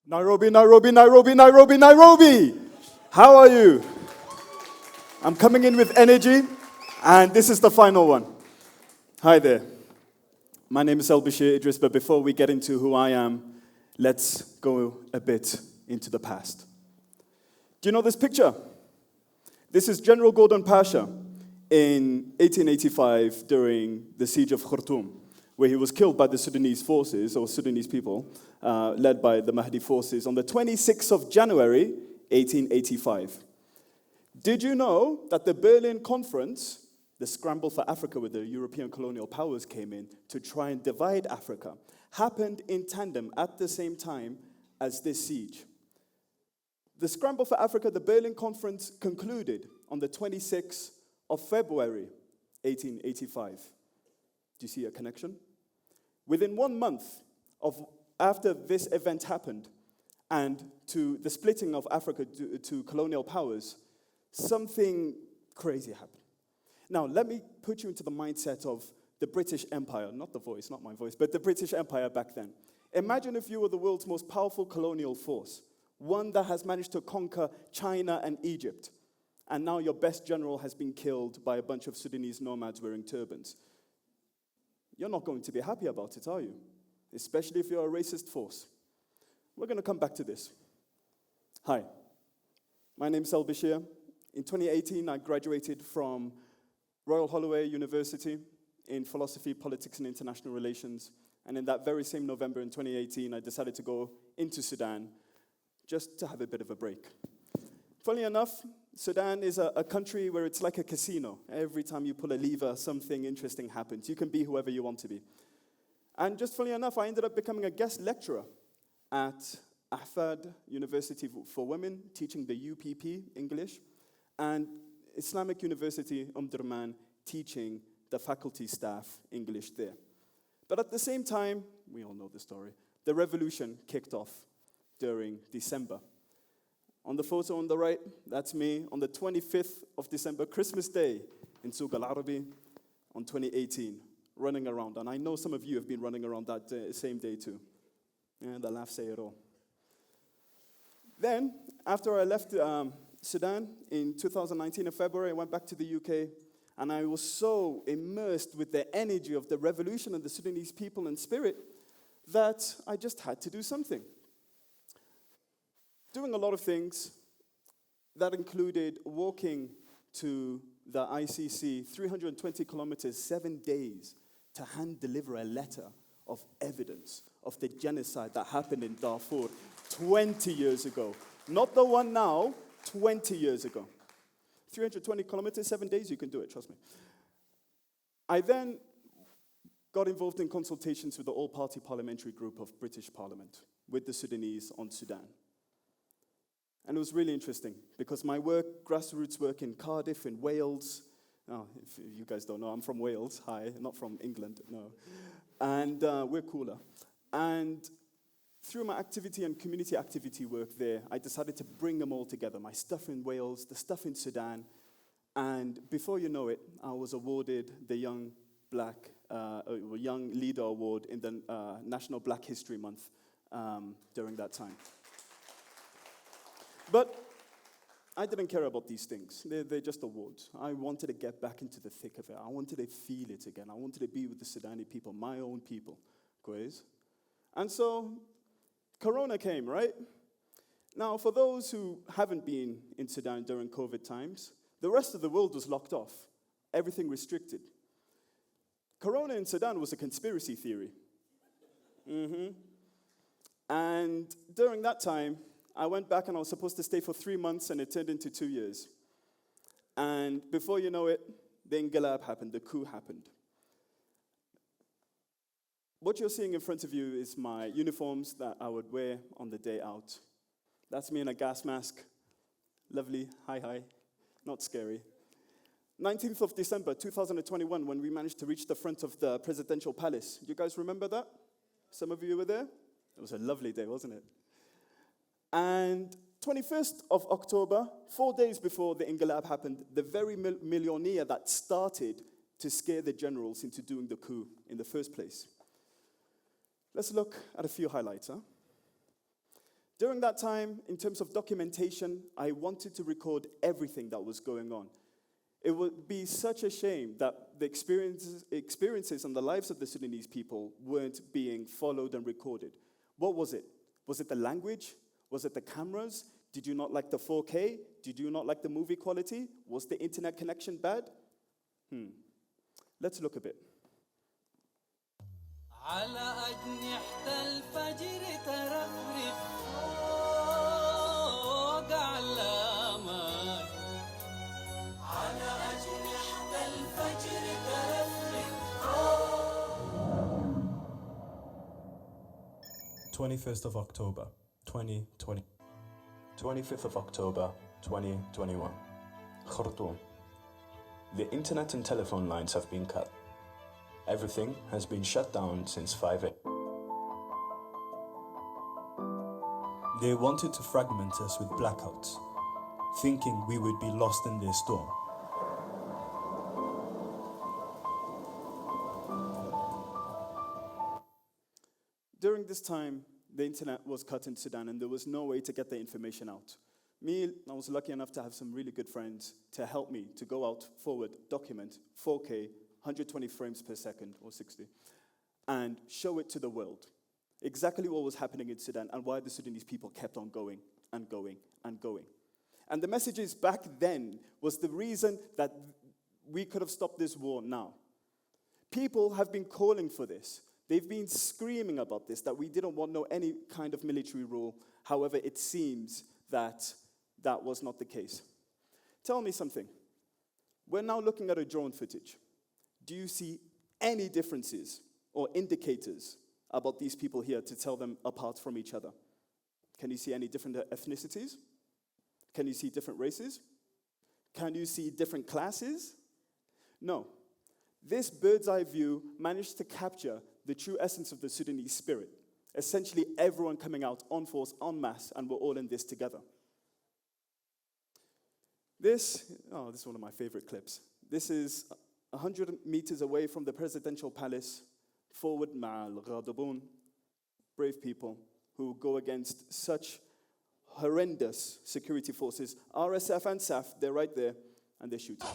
Nairobi, Nairobi, Nairobi, Nairobi, Nairobi! How are you? I'm coming in with energy, and this is the final one. Hi there. My name is Elbashir Idris, but before we get into who I am, let's go a bit into the past. Do you know this picture? This is General Gordon Pasha in 1885 during the siege of Khartoum, where he was killed by the Sudanese forces, or Sudanese people, led by the Mahdi forces, on the 26th of January, 1885. Did you know that the Berlin Conference, the scramble for Africa where the European colonial powers came in to try and divide Africa, happened in tandem at the same time as this siege? The scramble for Africa, the Berlin Conference, concluded on the 26th of February, 1885. Do you see a connection? Within 1 month after this event happened, and to the splitting of Africa to colonial powers, something crazy happened. Now, let me put you into the mindset of the British Empire, not the voice, not my voice, but the British Empire back then. Imagine if you were the world's most powerful colonial force, one that has managed to conquer China and Egypt, and now your best general has been killed by a bunch of Sudanese nomads wearing turbans. You're not going to be happy about it, are you? Especially if you're a racist force. We're going to come back to this. Hi, my name is Elbashir. In 2018, I graduated from Royal Holloway University in philosophy, politics, and international relations. And in that very same November in 2018, I decided to go into Sudan just to have a bit of a break. Funnily enough, Sudan is a country where it's like a casino. Every time you pull a lever, something interesting happens. You can be whoever you want to be. And just funnily enough, I ended up becoming a guest lecturer at Ahfad University for Women, teaching the UPP English, and Islamic University Omdurman, teaching the faculty staff English there. But at the same time, we all know the story, the revolution kicked off during December. On the photo on the right, that's me on the 25th of December, Christmas Day, in Souq al-Arabi, on 2018, running around. And I know some of you have been running around that same day too. Yeah, the laughs say it all. Then, after I left Sudan in 2019 in February, I went back to the UK, and I was so immersed with the energy of the revolution and the Sudanese people and spirit that I just had to do something. Doing a lot of things that included walking to the ICC 320 kilometers, 7 days, to hand deliver a letter of evidence of the genocide that happened in Darfur 20 years ago. Not the one now, 20 years ago. 320 kilometers, 7 days, you can do it, trust me. I then got involved in consultations with the all-party parliamentary group of British Parliament with the Sudanese on Sudan. And it was really interesting because my work, grassroots work in Cardiff, in Wales, if you guys don't know, I'm from Wales, hi, not from England, no. And we're cooler. And through my activity and community activity work there, I decided to bring them all together, my stuff in Wales, the stuff in Sudan, and before you know it, I was awarded the Young Leader Award in the National Black History Month during that time. But I didn't care about these things. They're just awards. I wanted to get back into the thick of it. I wanted to feel it again. I wanted to be with the Sudani people, my own people. And so Corona came, right? Now, for those who haven't been in Sudan during COVID times, the rest of the world was locked off. Everything restricted. Corona in Sudan was a conspiracy theory. And during that time, I went back and I was supposed to stay for 3 months, and it turned into 2 years. And before you know it, the inqilab happened, the coup happened. What you're seeing in front of you is my uniforms that I would wear on the day out. That's me in a gas mask. Lovely, hi, not scary. 19th of December, 2021, when we managed to reach the front of the presidential palace. Do you guys remember that? Some of you were there? It was a lovely day, wasn't it? And 21st of October, 4 days before the inqilab happened, the very millionaire that started to scare the generals into doing the coup in the first place. Let's look at a few highlights. During that time, in terms of documentation, I wanted to record everything that was going on. It would be such a shame that the experiences and the lives of the Sudanese people weren't being followed and recorded. What was it? Was it the language? Was it the cameras? Did you not like the 4K? Did you not like the movie quality? Was the internet connection bad? Let's look a bit. على أجنحة الفجر ترفرف فوق علامات على أجنحة الفجر ترفرف 21st of October, 2020. 25th of October, 2021. Khartoum. The internet and telephone lines have been cut. Everything has been shut down since 5 a.m. They wanted to fragment us with blackouts, thinking we would be lost in their storm. During this time, the internet was cut in Sudan and there was no way to get the information out. I was lucky enough to have some really good friends to help me to go out forward, document 4K, 120 frames per second, or 60, and show it to the world. Exactly what was happening in Sudan and why the Sudanese people kept on going and going and going. And the messages back then was the reason that we could have stopped this war now. People have been calling for this. They've been screaming about this, that we didn't want any kind of military rule. However, it seems that that was not the case. Tell me something. We're now looking at a drone footage. Do you see any differences or indicators about these people here to tell them apart from each other? Can you see any different ethnicities? Can you see different races? Can you see different classes? No. This bird's eye view managed to capture the true essence of the Sudanese spirit. Essentially, everyone coming out en force, en masse, and we're all in this together. This is one of my favorite clips. This is 100 meters away from the presidential palace, forward ma'al ghadabun, brave people who go against such horrendous security forces. RSF and SAF, they're right there, and they're shooting.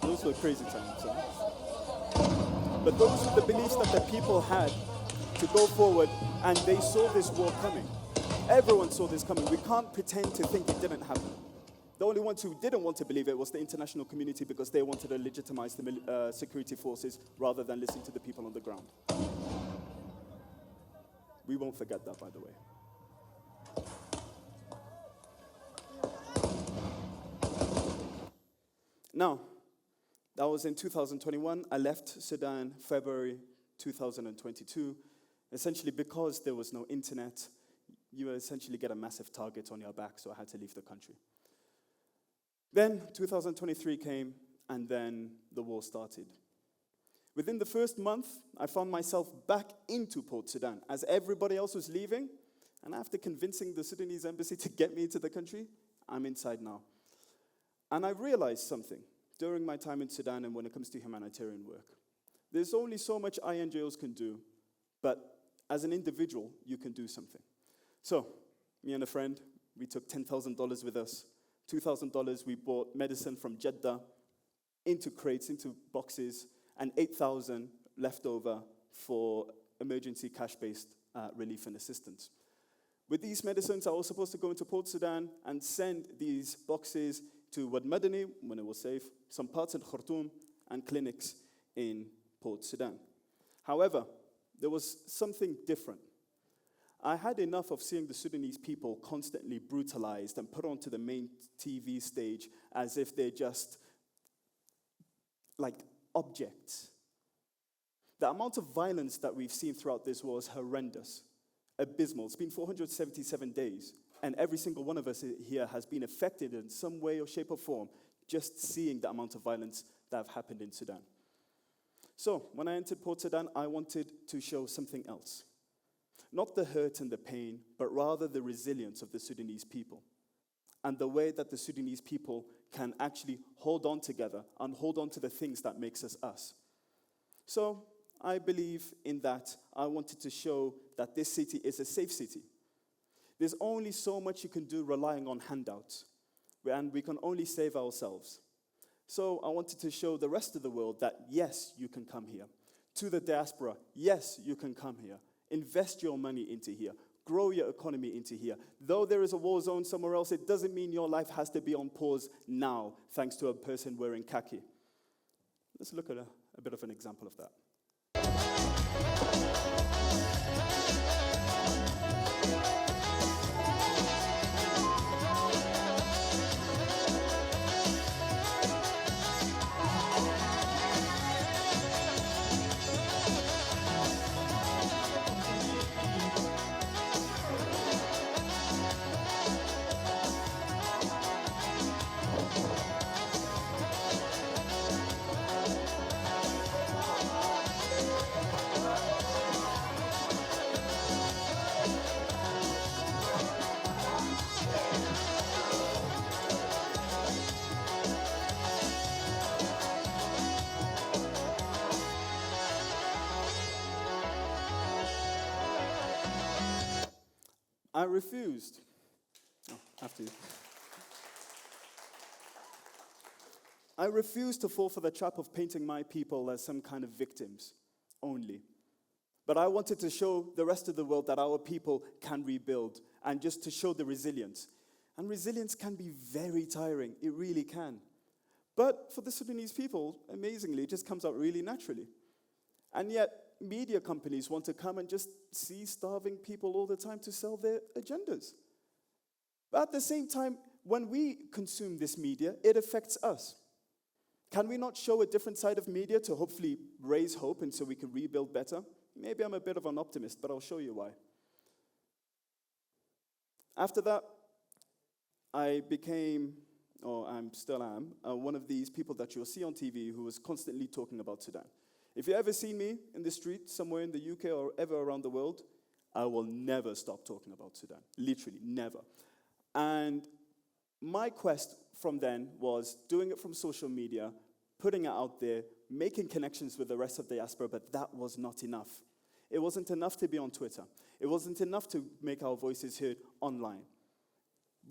Those were crazy times. But those were the beliefs that the people had to go forward, and they saw this war coming. Everyone saw this coming. We can't pretend to think it didn't happen. The only ones who didn't want to believe it was the international community because they wanted to legitimize the security forces rather than listen to the people on the ground. We won't forget that, by the way. Now, that was in 2021. I left Sudan February 2022, essentially because there was no internet. You essentially get a massive target on your back, so I had to leave the country. Then 2023 came, and then the war started. Within the first month, I found myself back into Port Sudan, as everybody else was leaving, and after convincing the Sudanese embassy to get me into the country, I'm inside now. And I realized something during my time in Sudan and when it comes to humanitarian work. There's only so much INGOs can do, but as an individual, you can do something. So, me and a friend, we took $10,000 with us. $2,000, we bought medicine from Jeddah into crates, into boxes, and $8,000 left over for emergency cash-based relief and assistance. With these medicines, I was supposed to go into Port Sudan and send these boxes to Wad Madani, when it was safe, some parts in Khartoum, and clinics in Port Sudan. However, there was something different. I had enough of seeing the Sudanese people constantly brutalized and put onto the main TV stage as if they're just like objects. The amount of violence that we've seen throughout this war is horrendous, abysmal. It's been 477 days. And every single one of us here has been affected in some way or shape or form just seeing the amount of violence that have happened in Sudan. So, when I entered Port Sudan, I wanted to show something else. Not the hurt and the pain, but rather the resilience of the Sudanese people. And the way that the Sudanese people can actually hold on together and hold on to the things that makes us us. So, I believe in that. I wanted to show that this city is a safe city. There's only so much you can do relying on handouts, and we can only save ourselves. So I wanted to show the rest of the world that, yes, you can come here. To the diaspora, yes, you can come here. Invest your money into here. Grow your economy into here. Though there is a war zone somewhere else, it doesn't mean your life has to be on pause now, thanks to a person wearing khaki. Let's look at a bit of an example of that. I refused. Oh, have to. I refused to fall for the trap of painting my people as some kind of victims only. But I wanted to show the rest of the world that our people can rebuild and just to show the resilience. And resilience can be very tiring. It really can. But for the Sudanese people, amazingly, it just comes out really naturally. And yet, media companies want to come and just see starving people all the time to sell their agendas. But at the same time, when we consume this media, it affects us. Can we not show a different side of media to hopefully raise hope and so we can rebuild better? Maybe I'm a bit of an optimist, but I'll show you why. After that, I became, or I still am, one of these people that you'll see on TV who was constantly talking about Sudan. If you ever see me in the street somewhere in the UK or ever around the world, I will never stop talking about Sudan. Literally, never. And my quest from then was doing it from social media, putting it out there, making connections with the rest of the diaspora, but that was not enough. It wasn't enough to be on Twitter. It wasn't enough to make our voices heard online.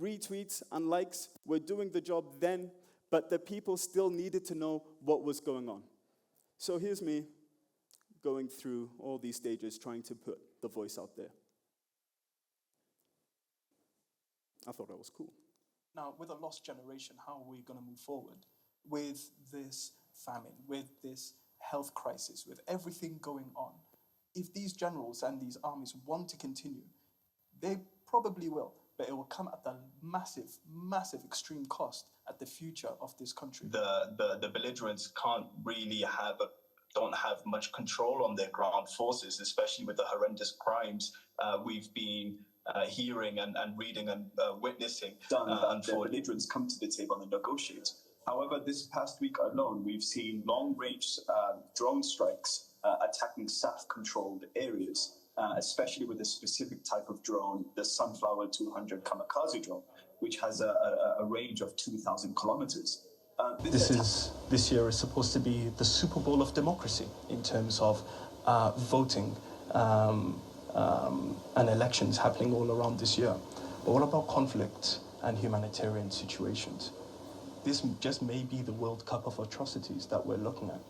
Retweets and likes were doing the job then, but the people still needed to know what was going on. So here's me going through all these stages, trying to put the voice out there. I thought that was cool. Now, with a lost generation, how are we going to move forward with this famine, with this health crisis, with everything going on? If these generals and these armies want to continue, they probably will, but it will come at the massive, massive extreme cost at the future of this country. The belligerents don't have much control on their ground forces, especially with the horrendous crimes we've been hearing and reading and witnessing. The belligerents come to the table and negotiate. However, this past week alone, we've seen long-range drone strikes attacking SAF-controlled areas, especially with a specific type of drone, the Sunflower 200 kamikaze drone, which has a range of 2,000 kilometers. This year is supposed to be the Super Bowl of democracy in terms of voting and elections happening all around this year. But what about conflict and humanitarian situations? This just may be the World Cup of atrocities that we're looking at.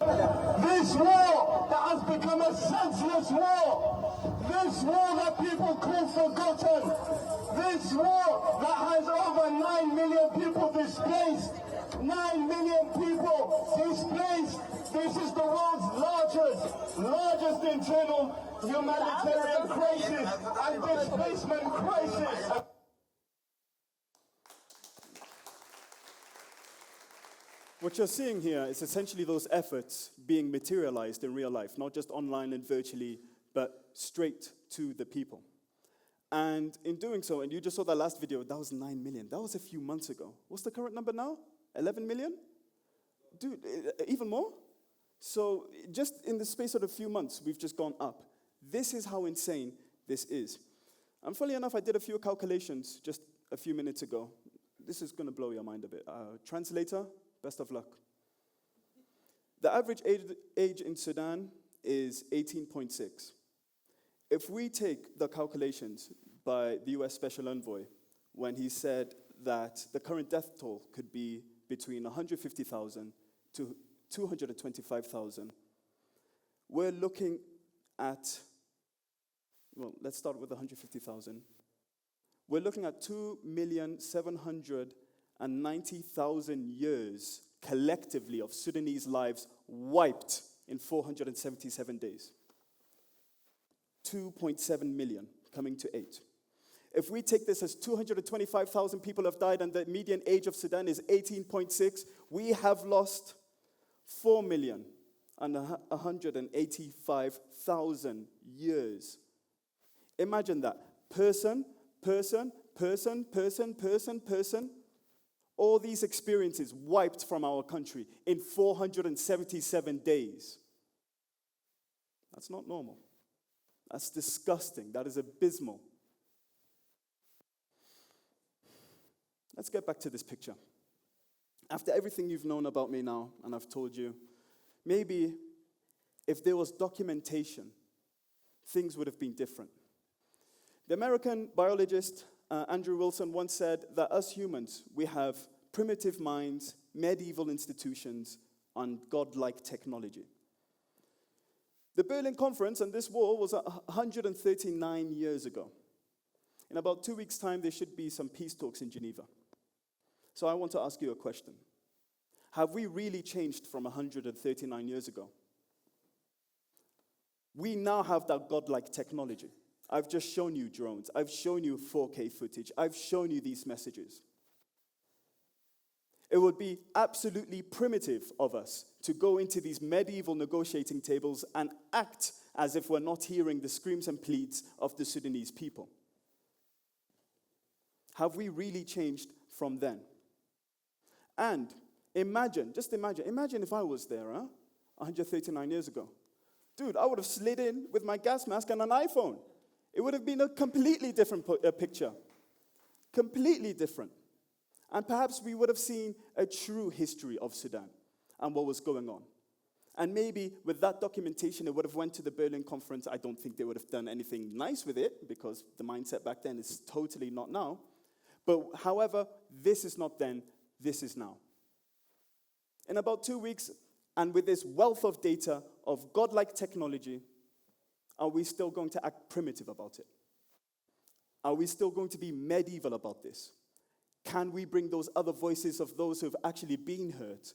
This war that has become a senseless war, this war that people call forgotten, this war that has over 9 million people displaced, 9 million people displaced. This is the world's largest internal humanitarian crisis and displacement crisis. What you're seeing here is essentially those efforts being materialized in real life, not just online and virtually, but straight to the people. And in doing so, and you just saw that last video, that was 9 million. That was a few months ago. What's the current number now? 11 million? Dude, even more? So just in the space of a few months, we've just gone up. This is how insane this is. And funny enough, I did a few calculations just a few minutes ago. This is going to blow your mind a bit. Translator, best of luck. The average age in Sudan is 18.6. If we take the calculations by the US Special Envoy, when he said that the current death toll could be between 150,000 to 225,000, we're looking at, well, let's start with 150,000. We're looking at 2,790,000 years collectively of Sudanese lives wiped in 477 days. 2.7 million, coming to 8. If we take this as 225,000 people have died and the median age of Sudan is 18.6, we have lost 4,185,000 years. Imagine that. Person, all these experiences wiped from our country in 477 days. That's not normal. That's disgusting. That is abysmal. Let's get back to this picture. After everything you've known about me now, and I've told you, maybe if there was documentation, things would have been different. The American biologist Andrew Wilson once said that us humans, we have primitive minds, medieval institutions, and godlike technology. The Berlin Conference and this war was 139 years ago. In about 2 weeks' time, there should be some peace talks in Geneva. So I want to ask you a question. Have we really changed from 139 years ago? We now have that godlike technology. I've just shown you drones. I've shown you 4K footage. I've shown you these messages. It would be absolutely primitive of us to go into these medieval negotiating tables and act as if we're not hearing the screams and pleads of the Sudanese people. Have we really changed from then? And imagine if I was there, 139 years ago. Dude, I would have slid in with my gas mask and an iPhone. It would have been a completely different picture. Completely different. And perhaps we would have seen a true history of Sudan and what was going on. And maybe with that documentation, it would have went to the Berlin Conference. I don't think they would have done anything nice with it because the mindset back then is totally not now. But however, this is not then, this is now. In about 2 weeks, and with this wealth of data, of godlike technology, are we still going to act primitive about it? Are we still going to be medieval about this? Can we bring those other voices of those who have actually been hurt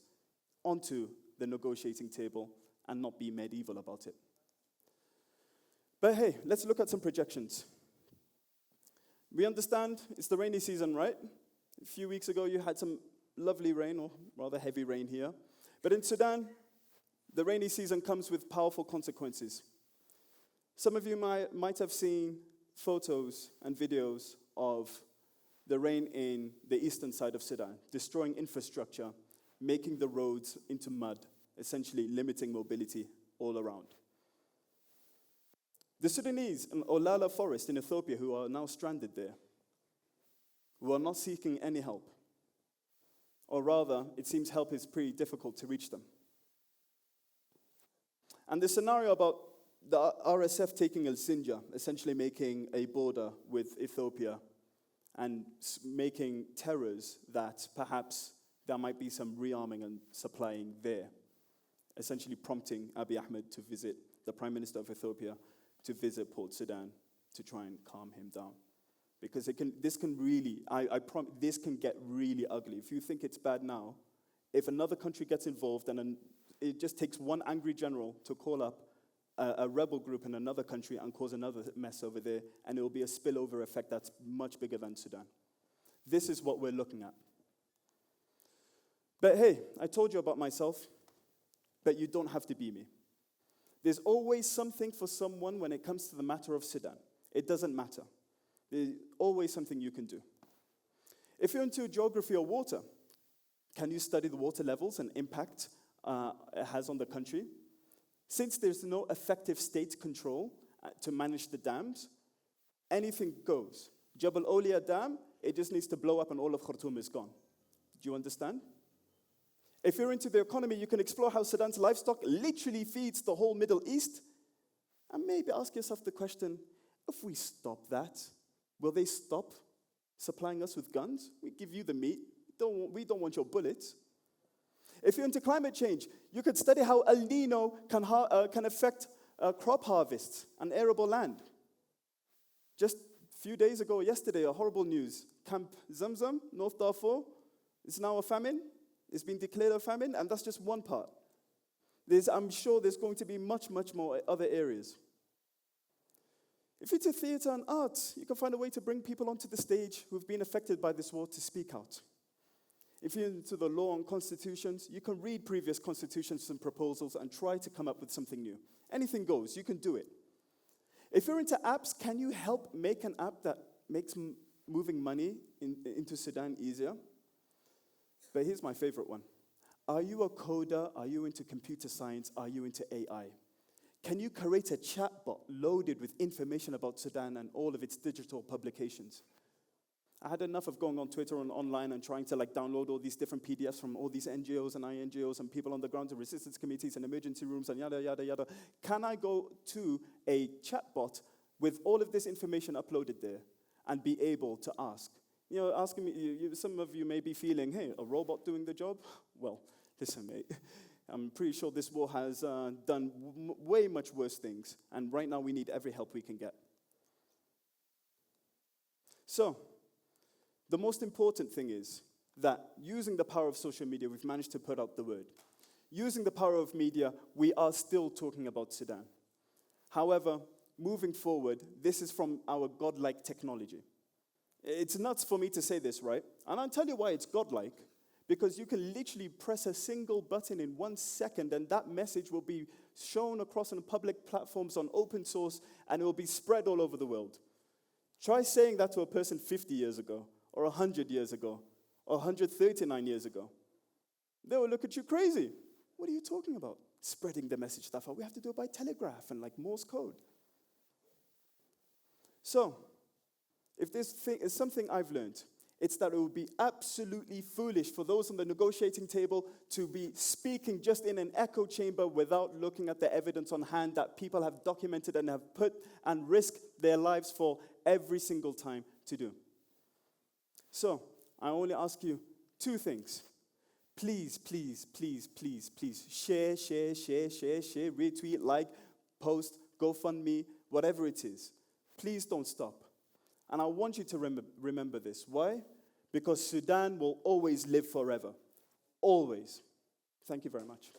onto the negotiating table and not be medieval about it? But hey, let's look at some projections. We understand it's the rainy season, right? A few weeks ago, you had some lovely rain, or rather heavy rain here. But in Sudan, the rainy season comes with powerful consequences. Some of you might have seen photos and videos of the rain in the eastern side of Sudan, destroying infrastructure, making the roads into mud, essentially limiting mobility all around. The Sudanese in Olala forest in Ethiopia, who are now stranded there, who are not seeking any help. Or rather, it seems help is pretty difficult to reach them. And the scenario about the RSF taking El Sinjar, essentially making a border with Ethiopia and making terrors that perhaps there might be some rearming and supplying there, essentially prompting Abiy Ahmed to visit, the Prime Minister of Ethiopia, to visit Port Sudan to try and calm him down. Because this can get really ugly. If you think it's bad now, if another country gets involved and it just takes one angry general to call up a rebel group in another country and cause another mess over there, and it will be a spillover effect that's much bigger than Sudan. This is what we're looking at. But hey, I told you about myself, but you don't have to be me. There's always something for someone when it comes to the matter of Sudan. It doesn't matter. There's always something you can do. If you're into geography or water, can you study the water levels and impact it has on the country? Since there's no effective state control to manage the dams, anything goes. Jabal Olia Dam, it just needs to blow up and all of Khartoum is gone. Do you understand? If you're into the economy, you can explore how Sudan's livestock literally feeds the whole Middle East. And maybe ask yourself the question, if we stop that, will they stop supplying us with guns? We give you the meat. We don't want your bullets. If you're into climate change, you could study how El Nino can affect crop harvests and arable land. Just a few days ago, yesterday, a horrible news. Camp Zamzam, North Darfur, is now a famine. It's been declared a famine, and that's just one part. I'm sure there's going to be much, much more other areas. If you're into theatre and arts, you can find a way to bring people onto the stage who've been affected by this war to speak out. If you're into the law and constitutions, you can read previous constitutions and proposals and try to come up with something new. Anything goes, you can do it. If you're into apps, can you help make an app that makes moving money into Sudan easier? But here's my favorite one. Are you a coder? Are you into computer science? Are you into AI? Can you create a chatbot loaded with information about Sudan and all of its digital publications? I had enough of going on Twitter and online and trying to download all these different PDFs from all these NGOs and INGOs and people on the ground and resistance committees and emergency rooms and yada, yada, yada. Can I go to a chatbot with all of this information uploaded there and be able to ask? You know, asking me, some of you may be feeling, hey, a robot doing the job? Well, listen, mate, I'm pretty sure this war has done way much worse things, and right now we need every help we can get. So, the most important thing is that using the power of social media, we've managed to put out the word. Using the power of media, we are still talking about Sudan. However, moving forward, this is from our godlike technology. It's nuts for me to say this, right? And I'll tell you why it's godlike. Because you can literally press a single button in 1 second and that message will be shown across on public platforms on open source and it will be spread all over the world. Try saying that to a person 50 years ago, or 100 years ago, or 139 years ago. They will look at you crazy. What are you talking about? Spreading the message that far. We have to do it by telegraph and Morse code. So, if this thing is something I've learned, it's that it would be absolutely foolish for those on the negotiating table to be speaking just in an echo chamber without looking at the evidence on hand that people have documented and have put and risked their lives for every single time to do. So, I only ask you 2 things. Please, please, please, please, please, share, retweet, like, post, GoFundMe, whatever it is. Please don't stop. And I want you to remember this. Why? Because Sudan will always live forever. Always. Thank you very much.